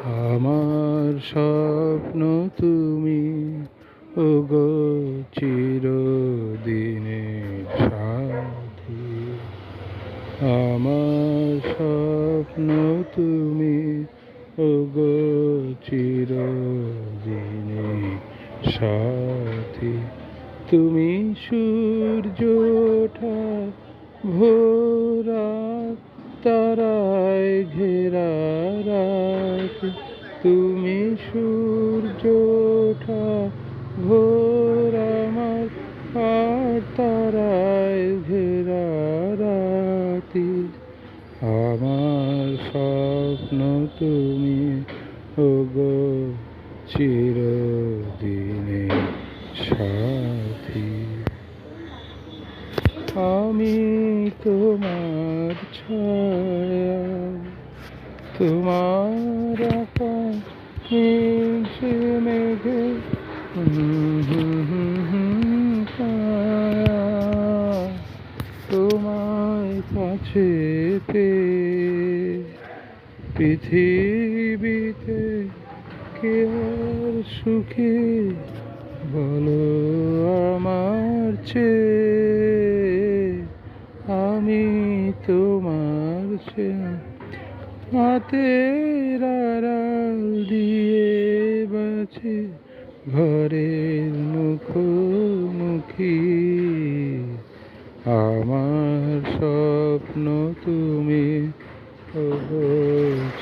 আমার স্বপ্ন তুমি, ওগো চিরদিনের সাথী। আমার স্বপ্ন তুমি, ওগো চিরদিনের সাথী। তুমি সূর্য ওঠা ভোর রাত, তারায় ঘেরা রাত। তুমি সূর্য ওঠা ভোর আমার, আর তারায় ঘেরা রাতি। আমার স্বপ্ন তুমি, ওগো চিরদিনের সাথী। আমি তোমার ছায়া, তোমার আকাশে মেঘে ছায়া। তোমায় কাছে পেয়ে পৃথিবীতে কে আর সুখী, বলো আমার চেয়ে। আমি তোমার চেয়ে হাতের আড়াল দিয়ে বাঁচি, ঘরের মুখোমুখি। আমার স্বপ্ন তুমি, ওগো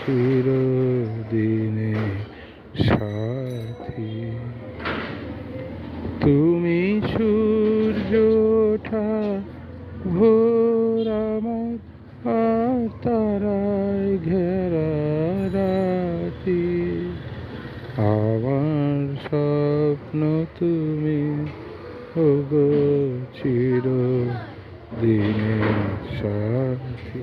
চিরদিনের সাথী। তুমি সূর্য ওঠা ভোর আমার, আর তারায় ঘেরা রাতি। আমার স্বপ্ন তুমি, ওগো চিরদিনের সাথী।